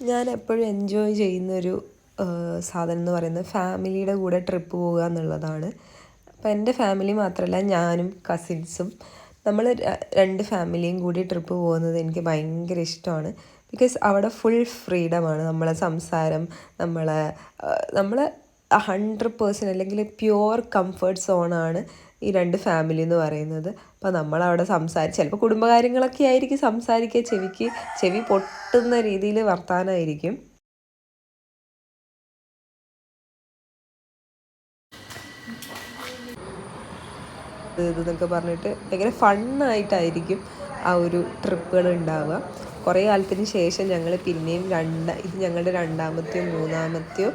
ഞാൻ എപ്പോഴും എൻജോയ് ചെയ്യുന്നൊരു സാധനം എന്ന് പറയുന്നത് ഫാമിലിയുടെ കൂടെ ട്രിപ്പ് പോകുക എന്നുള്ളതാണ്. അപ്പോൾ എൻ്റെ ഫാമിലി മാത്രമല്ല, ഞാനും കസിൻസും നമ്മൾ രണ്ട് ഫാമിലിയും കൂടി ട്രിപ്പ് പോകുന്നത് എനിക്ക് ഭയങ്കര ഇഷ്ടമാണ്. ബിക്കോസ് അവിടെ ഫുൾ ഫ്രീഡമാണ്. നമ്മളെ സംസാരം, നമ്മളെ 100% അല്ലെങ്കിൽ പ്യുവർ കംഫർട്ട് സോണാണ് ഈ രണ്ട് ഫാമിലി എന്ന് പറയുന്നത്. അപ്പോൾ നമ്മളവിടെ ചിലപ്പോൾ കുടുംബകാര്യങ്ങളൊക്കെ ആയിരിക്കും സംസാരിക്കുക, ചെവി പൊട്ടുന്ന രീതിയിൽ വർത്താനമായിരിക്കും. ഇതെന്നൊക്കെ പറഞ്ഞിട്ട് ഭയങ്കര ഫണ്ണായിട്ടായിരിക്കും ആ ഒരു ട്രിപ്പുകൾ ഉണ്ടാവുക. കുറേ കാലത്തിന് ശേഷം ഞങ്ങൾ പിന്നെയും ഇത് ഞങ്ങളുടെ രണ്ടാമത്തെയോ മൂന്നാമത്തെയോ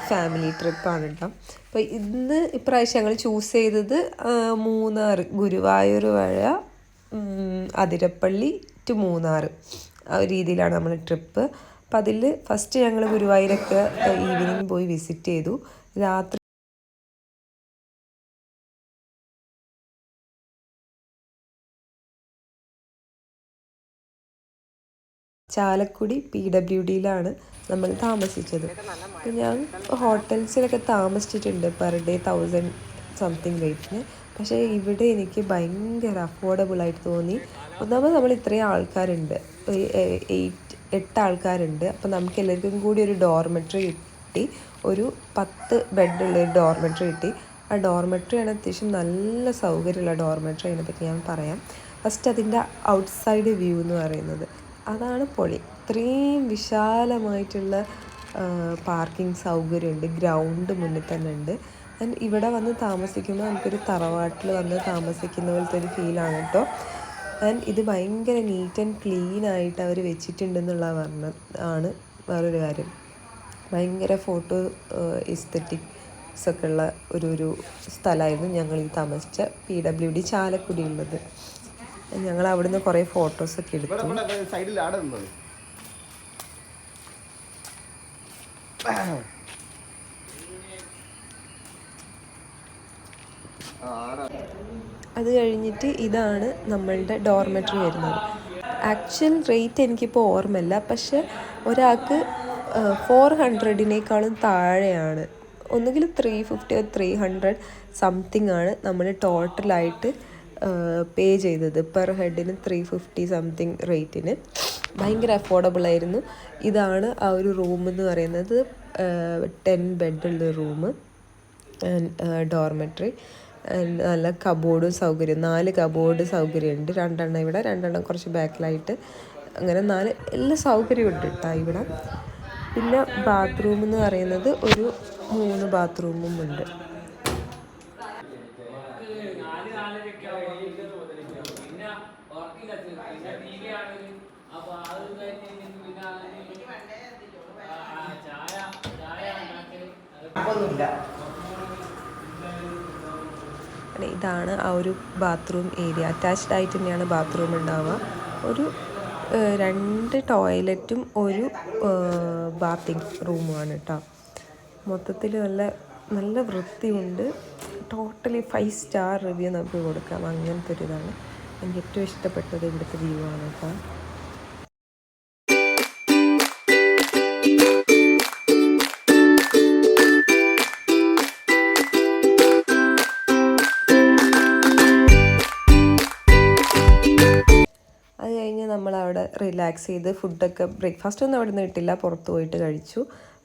ഫാമിലി ട്രിപ്പാണ് കേട്ടോ. അപ്പോൾ ഇപ്രാവശ്യം ഞങ്ങൾ ചൂസ് ചെയ്തത് മൂന്നാർ, ഗുരുവായൂർ വഴി അതിരപ്പള്ളി ടു മൂന്നാർ, ആ ഒരു രീതിയിലാണ് നമ്മൾ ട്രിപ്പ്. അപ്പം അതിൽ ഫസ്റ്റ് ഞങ്ങൾ ഗുരുവായൂരൊക്കെ ഈവനിങ് പോയി വിസിറ്റ് ചെയ്തു. രാത്രി ചാലക്കുടി PWDയിലാണ് നമ്മൾ താമസിച്ചത്. അപ്പം ഞാൻ ഹോട്ടൽസിലൊക്കെ താമസിച്ചിട്ടുണ്ട് പെർ ഡേ 1000 സംതിങ് റേറ്റിന്. പക്ഷേ ഇവിടെ എനിക്ക് ഭയങ്കര അഫോർഡബിളായിട്ട് തോന്നി. ഒന്നാമത് നമ്മൾ ഇത്രയും ആൾക്കാരുണ്ട്, 8 ആൾക്കാരുണ്ട്. അപ്പം നമുക്ക് എല്ലാവർക്കും കൂടി ഒരു ഡോർമെട്രി കിട്ടി, ഒരു 10 ബെഡുള്ളൊരു ഡോർമെട്രി കിട്ടി. ആ ഡോർമെട്രിയാണ് അത്യാവശ്യം നല്ല സൗകര്യമുള്ള ഡോർമെട്രി. അതിനെപ്പറ്റി ഞാൻ പറയാം. ഫസ്റ്റ് അതിൻ്റെ ഔട്ട്സൈഡ് വ്യൂ എന്ന് പറയുന്നത് അതാണ് പൊളി. ഇത്രയും വിശാലമായിട്ടുള്ള പാർക്കിംഗ് സൗകര്യമുണ്ട്, ഗ്രൗണ്ട് മുന്നിൽ തന്നെ ഉണ്ട്. ആൻഡ് ഇവിടെ വന്ന് താമസിക്കുമ്പോൾ നമുക്കൊരു തറവാട്ടിൽ വന്ന് താമസിക്കുന്ന പോലത്തെ ഒരു ഫീലാണ് കേട്ടോ. ആൻഡ് ഇത് ഭയങ്കര നീറ്റ് ആൻഡ് ക്ലീൻ ആയിട്ട് അവർ വെച്ചിട്ടുണ്ടെന്നുള്ള ആണ് വേറൊരു കാര്യം. ഭയങ്കര ഫോട്ടോ എസ്തെറ്റിക്സ് ഒക്കെ ഉള്ള ഒരു സ്ഥലമായിരുന്നു ഞങ്ങൾ ഈ താമസിച്ച PWD ചാലക്കുടി ഉള്ളത്. ഞങ്ങൾ അവിടുന്ന് കുറേ ഫോട്ടോസൊക്കെ എടുത്തു. അത് കഴിഞ്ഞിട്ട് ഇതാണ് നമ്മളുടെ ഡോർമെട്രി വരുന്നത്. ആക്ച്വൽ റേറ്റ് എനിക്കിപ്പോൾ ഓർമ്മയില്ല, പക്ഷെ ഒരാൾക്ക് 400-നേക്കാളും താഴെയാണ്. ഒന്നുകിൽ 350 300 സംതിങ് ആണ് നമ്മൾ ടോട്ടലായിട്ട് പേ ചെയ്തത്. പെർ ഹെഡിന് 350 സംതിങ് റേറ്റിന്. ഭയങ്കര അഫോർഡബിളായിരുന്നു. ഇതാണ് ആ ഒരു റൂം എന്ന് പറയുന്നത്. 10 ബെഡുള്ള റൂം, ഡോർമെട്രി. നല്ല കബോർഡും സൗകര്യം, 4 കബോർഡ് സൗകര്യമുണ്ട്. 2 എണ്ണം ഇവിടെ, 2 എണ്ണം കുറച്ച് ബാക്കിലായിട്ട്. അങ്ങനെ 4 എല്ലാ സൗകര്യവും ഉണ്ട് കേട്ടോ ഇവിടെ. പിന്നെ ബാത്റൂം എന്ന് പറയുന്നത് ഒരു 3 ബാത്റൂമും ഉണ്ട്. ഇതാണ് ആ ഒരു ബാത്റൂം ഏരിയ. അറ്റാച്ച്ഡ് ആയിട്ട് തന്നെയാണ് ബാത്റൂം ഉണ്ടാവുക. ഒരു 2 ടോയ്ലറ്റും ഒരു ബാത്തിങ് റൂമുമാണ് കേട്ടോ. മൊത്തത്തിൽ നല്ല വൃത്തിയുണ്ട്. ടോട്ടലി 5 സ്റ്റാർ റിവ്യൂ നമുക്ക് കൊടുക്കാം. അങ്ങനത്തെ ഒരു ഇതാണ്. എനിക്ക് ഏറ്റവും ഇഷ്ടപ്പെട്ടത് ഇവിടുത്തെ വ്യൂ ആണ് കേട്ടോ. അത് കഴിഞ്ഞ് നമ്മളവിടെ റിലാക്സ് ചെയ്ത് ഫുഡൊക്കെ, ബ്രേക്ക്ഫാസ്റ്റ് ഒന്നും അവിടെ നിന്ന് കിട്ടില്ല, പുറത്ത് പോയിട്ട് കഴിച്ചു.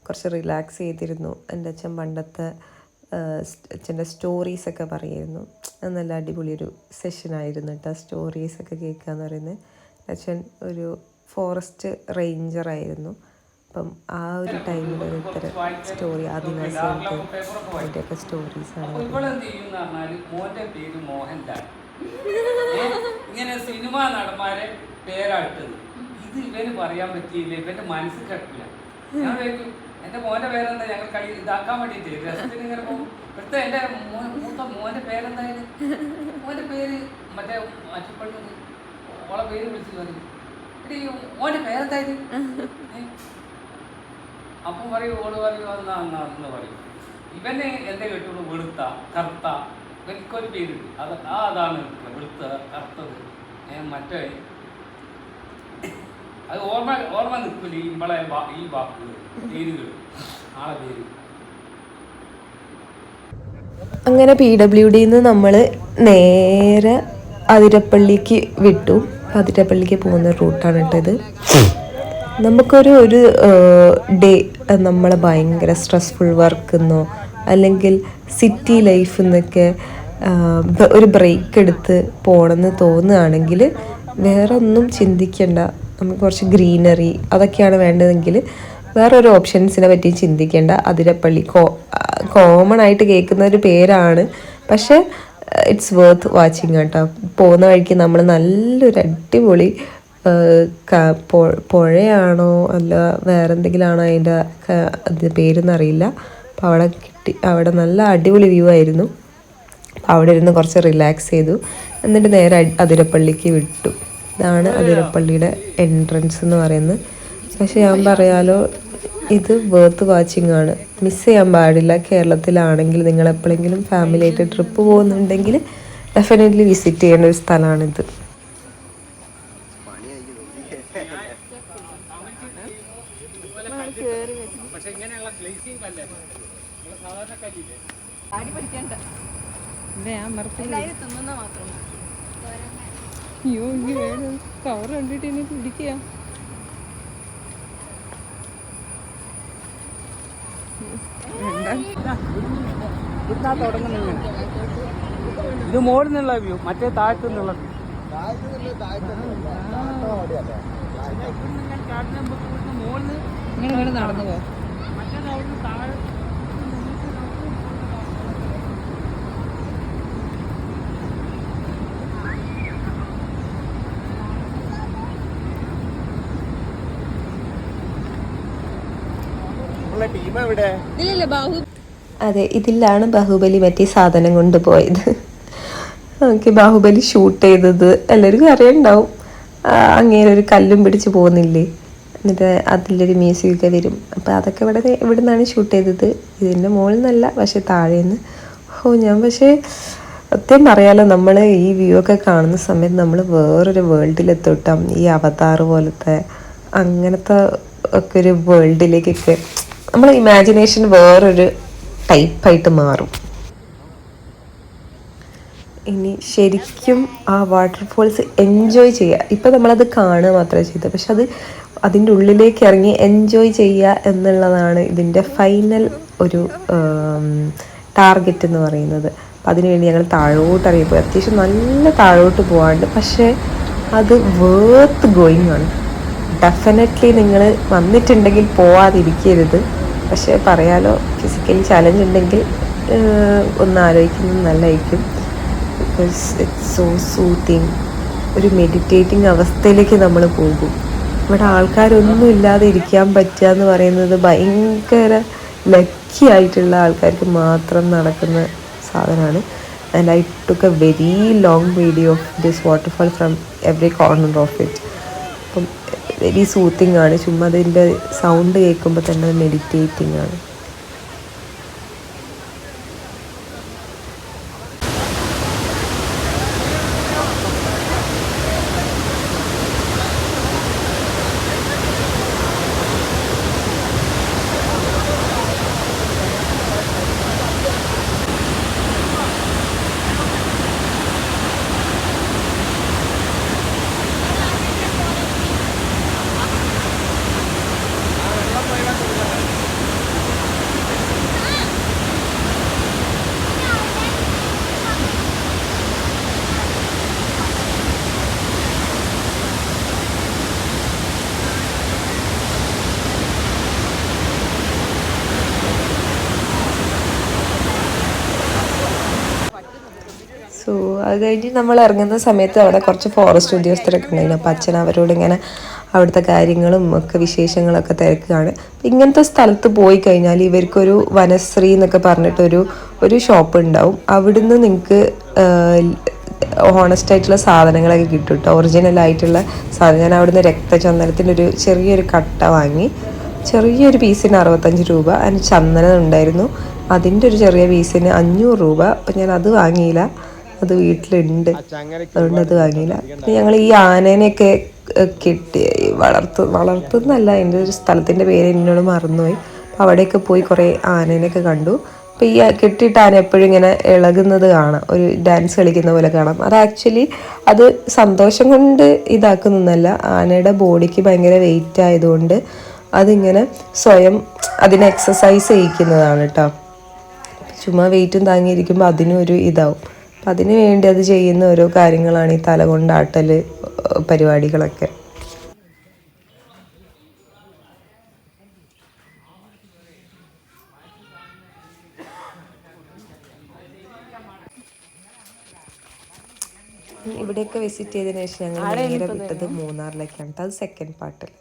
കുറച്ച് റിലാക്സ് ചെയ്തിരുന്നു. എൻ്റെ അച്ഛൻ പണ്ടത്തെ അച്ഛൻ്റെ സ്റ്റോറീസൊക്കെ പറയുമായിരുന്നു. അത് നല്ല അടിപൊളിയൊരു സെഷനായിരുന്നു കേട്ടോ. സ്റ്റോറീസൊക്കെ കേൾക്കുക എന്ന് പറയുന്നത്. അച്ഛൻ ഒരു ഫോറസ്റ്റ് റേഞ്ചറായിരുന്നു. അപ്പം ആ ഒരു ടൈമിൽ ഇത്തരം സ്റ്റോറി, ആദിവാസികൾക്ക് അതിൻ്റെയൊക്കെ സ്റ്റോറീസാണ്. ഇങ്ങനെ സിനിമാ നടന്മാരെ പേരാട്ടത് ഇത് ഇവന് പറയാൻ പറ്റിയില്ല, ഇവന്റെ മനസ്സിൽ കിട്ടില്ല. ഞാൻ ചോദിക്കും എന്റെ മോന്റെ പേരെന്താ, ഞങ്ങൾ കളി ഇതാക്കാൻ വേണ്ടിയിട്ട് രസത്തിന് ഇങ്ങനെ പോകും. ഇവിടുത്തെ എന്റെ മൂത്ത മോന്റെ പേരെന്തായാലും, മോന്റെ പേര് മറ്റേ മറ്റപ്പള്ളി ഓളെ പേര് വിളിച്ചു പറഞ്ഞു, എടി മോന്റെ പേരെന്തായാലും. അപ്പം പറയും, ഓള് പറയും എന്ന് പറയും. ഇവനെ എന്താ കേട്ടുള്ളൂ, വെളുത്ത കറുത്ത, എനിക്കൊരു പേരുണ്ട്. അതാണ് വെളുത്ത കറുത്തത്. മറ്റേ അത് ഓർമ്മ ഓർമ്മ നിൽക്കില്ല ഈ നമ്മളെ ഈ വാക്കുകൾ പേരുകൾ ആളെ പേര്. അങ്ങനെ PWDന്ന് നമ്മൾ നേരെ അതിരപ്പള്ളിക്ക് വിട്ടു. അതിരപ്പള്ളിക്ക് പോകുന്ന റൂട്ടാണ് കേട്ടത്. നമുക്കൊരു ഡേ നമ്മളെ ഭയങ്കര സ്ട്രെസ്ഫുൾ വർക്കെന്നോ അല്ലെങ്കിൽ സിറ്റി ലൈഫ് എന്നൊക്കെ ഒരു ബ്രേക്ക് എടുത്ത് പോകണമെന്ന് തോന്നുകയാണെങ്കിൽ വേറെ ഒന്നും ചിന്തിക്കേണ്ട. നമുക്ക് കുറച്ച് ഗ്രീനറി അതൊക്കെയാണ് വേണ്ടതെങ്കിൽ വേറൊരു ഓപ്ഷൻസിനെ പറ്റി ചിന്തിക്കേണ്ട. അതിരപ്പള്ളി കോമൺ ആയിട്ട് കേൾക്കുന്ന ഒരു പേരാണ്, പക്ഷേ ഇറ്റ്സ് വർത്ത് വാച്ചിങ് കേട്ടോ. പോകുന്ന വഴിക്ക് നമ്മൾ നല്ലൊരു അടിപൊളി പുഴയാണോ അല്ല വേറെ എന്തെങ്കിലും ആണോ അതിൻ്റെ പേരെന്നറിയില്ല. അപ്പോൾ അവിടെ കിട്ടി, അവിടെ നല്ല അടിപൊളി വ്യൂ ആയിരുന്നു. അപ്പോൾ അവിടെ ഇരുന്ന് കുറച്ച് റിലാക്സ് ചെയ്തു. എന്നിട്ട് നേരെ അതിരപ്പള്ളിക്ക് വിട്ടു. ഇതാണ് അതിരപ്പള്ളിയുടെ എൻട്രൻസ് എന്ന് പറയുന്നത്. പക്ഷെ ഞാൻ പറയാലോ, ഇത് വർത്ത് വാച്ചിങ് ആണ്, മിസ് ചെയ്യാൻ പാടില്ല. കേരളത്തിലാണെങ്കിൽ നിങ്ങൾ എപ്പോഴെങ്കിലും ഫാമിലി ആയിട്ട് ട്രിപ്പ് പോകുന്നുണ്ടെങ്കിൽ ഡെഫിനറ്റ്ലി വിസിറ്റ് ചെയ്യേണ്ട ഒരു സ്ഥലമാണിത്. പക്ഷെ ഇങ്ങനെയുള്ള ഗ്ലേസിംഗ് കല്ലേ സാധാരണ കല്ലില്ലേ കവർ കണ്ടിട്ട് ഇനി പിടിക്കുക. ഇത് മോളിൽ നിന്നുള്ള വ്യൂ, മറ്റേ താഴത്തു നിന്നുള്ള വ്യൂ. ഇങ്ങനെ നടന്നു പോകും. മറ്റേത് അവിടുന്ന് താഴെ അതെ, ഇതിലാണ് ബാഹുബലി മറ്റേ സാധനം കൊണ്ടുപോയത്. ഓക്കെ, ബാഹുബലി ഷൂട്ട് ചെയ്തത് എല്ലാവർക്കും അറിയണ്ടാവും. അങ്ങനെ ഒരു കല്ലും പിടിച്ച് പോകുന്നില്ലേ, എന്നിട്ട് അതിലൊരു മ്യൂസിക്കൊക്കെ വരും. അപ്പോൾ അതൊക്കെ ഇവിടെ നിന്നാണ് ഷൂട്ട് ചെയ്തത്. ഇതിൻ്റെ മുകളിൽ നിന്നല്ല, പക്ഷെ താഴേന്ന്. ഞാൻ പക്ഷേ സത്യം പറയാലോ, നമ്മൾ ഈ വ്യൂ ഒക്കെ കാണുന്ന സമയത്ത് നമ്മൾ വേറൊരു വേൾഡിലെത്തോട്ടാം. ഈ അവതാർ പോലത്തെ അങ്ങനത്തെ ഒക്കെ ഒരു വേൾഡിലേക്കൊക്കെ നമ്മൾ ഇമാജിനേഷൻ വേറൊരു ടൈപ്പായിട്ട് മാറും. ഇനി ശരിക്കും ആ വാട്ടർഫോൾസ് എൻജോയ് ചെയ്യുക. ഇപ്പം നമ്മളത് കാണുക മാത്രമേ ചെയ്തത്, പക്ഷെ അതിൻ്റെ ഉള്ളിലേക്ക് ഇറങ്ങി എൻജോയ് ചെയ്യുക എന്നുള്ളതാണ് ഇതിൻ്റെ ഫൈനൽ ഒരു ടാർഗറ്റ് എന്ന് പറയുന്നത്. അപ്പം അതിനുവേണ്ടി ഞങ്ങൾ താഴോട്ട് ഇറങ്ങിപ്പോയി. അത്യാവശ്യം നല്ല താഴോട്ട് പോകാണ്ട്, പക്ഷേ അത് വേർത്ത് ഗോയിങ് ആണ്. ഡെഫിനറ്റ്ലി നിങ്ങൾ വന്നിട്ടുണ്ടെങ്കിൽ പോവാതിരിക്കരുത്. പക്ഷേ പറയാലോ, ഫിസിക്കലി ചാലഞ്ച് ഉണ്ടെങ്കിൽ ഒന്ന് ആലോചിക്കുന്നത് നല്ലതായിരിക്കും. Because it's so soothing. ഒരു മെഡിറ്റേറ്റിംഗ് അവസ്ഥയിലേക്ക് നമ്മൾ പോകും. ഇവിടെ ആൾക്കാരൊന്നും ഇല്ലാതെ ഇരിക്കാൻ പറ്റുക എന്ന് പറയുന്നത് ഭയങ്കര ലക്കി ആയിട്ടുള്ള ആൾക്കാർക്ക് മാത്രം നടക്കുന്ന സാധനമാണ്. And I took A very long video of this waterfall from every corner of it. അപ്പം വെരി സൂത്തിങ് ആണ്. ചുമ്മാ അതിൻ്റെ സൗണ്ട് കേൾക്കുമ്പോൾ തന്നെ മെഡിറ്റേറ്റിംഗ് ആണ്. സോ അത് കഴിഞ്ഞ് നമ്മൾ ഇറങ്ങുന്ന സമയത്ത് അവിടെ കുറച്ച് ഫോറസ്റ്റ് ഉദ്യോഗസ്ഥരൊക്കെ ഉണ്ടായിരുന്നു. അപ്പം അച്ഛൻ അവരോട് ഇങ്ങനെ അവിടുത്തെ കാര്യങ്ങളും ഒക്കെ വിശേഷങ്ങളൊക്കെ തിരക്കുകയാണ്. ഇങ്ങനത്തെ സ്ഥലത്ത് പോയി കഴിഞ്ഞാൽ ഇവർക്കൊരു വനശ്രീ എന്നൊക്കെ പറഞ്ഞിട്ടൊരു ഷോപ്പ് ഉണ്ടാവും. അവിടുന്ന് നിങ്ങൾക്ക് ഹോണസ്റ്റ് ആയിട്ടുള്ള സാധനങ്ങളൊക്കെ കിട്ടും കേട്ടോ, ഒറിജിനൽ ആയിട്ടുള്ള സാധനം. ഞാൻ അവിടുന്ന് രക്തചന്ദനത്തിൻ്റെ ഒരു ചെറിയൊരു കട്ട വാങ്ങി. ചെറിയൊരു പീസിന് 65 രൂപ. അതിന് ചന്ദനം ഉണ്ടായിരുന്നു, അതിൻ്റെ ഒരു ചെറിയ പീസിന് 500 രൂപ. അപ്പം ഞാൻ അത് വാങ്ങിയില്ല, അത് വീട്ടിലുണ്ട്, അതുകൊണ്ട് അത് വാങ്ങിയില്ല. പിന്നെ ഞങ്ങൾ ഈ ആനേനെയൊക്കെ കെട്ടി വളർത്തുന്നല്ല, അതിൻ്റെ ഒരു സ്ഥലത്തിൻ്റെ പേര് എന്നോട് മറന്നുപോയി. അപ്പോൾ അവിടെയൊക്കെ പോയി കുറേ ആനേനെയൊക്കെ കണ്ടു. അപ്പോൾ ഈ കെട്ടിയിട്ട് ആന എപ്പോഴും ഇങ്ങനെ ഇളകുന്നത് കാണാം, ഒരു ഡാൻസ് കളിക്കുന്ന പോലെ കാണാം. അത് ആക്ച്വലി അത് സന്തോഷം കൊണ്ട് ഇതാക്കുന്നൊന്നല്ല, ആനയുടെ ബോഡിക്ക് ഭയങ്കര വെയിറ്റ് ആയതുകൊണ്ട് അതിങ്ങനെ സ്വയം അതിനെ എക്സസൈസ് ചെയ്യിക്കുന്നതാണ് കേട്ടോ. ചുമ്മാ വെയിറ്റും താങ്ങിയിരിക്കുമ്പോൾ അതിനും ഒരു ഇതാവും. അപ്പം അതിന് വേണ്ടി അത് ചെയ്യുന്ന ഓരോ കാര്യങ്ങളാണ് ഈ തല കൊണ്ടാട്ടൽ പരിപാടികളൊക്കെ. ഇവിടെയൊക്കെ വിസിറ്റ് ചെയ്തതിനു ശേഷം ഞങ്ങൾ നേരെ വിട്ടത് മൂന്നാറിലേക്കാണ്. അത് സെക്കൻഡ് പാർട്ടിൽ.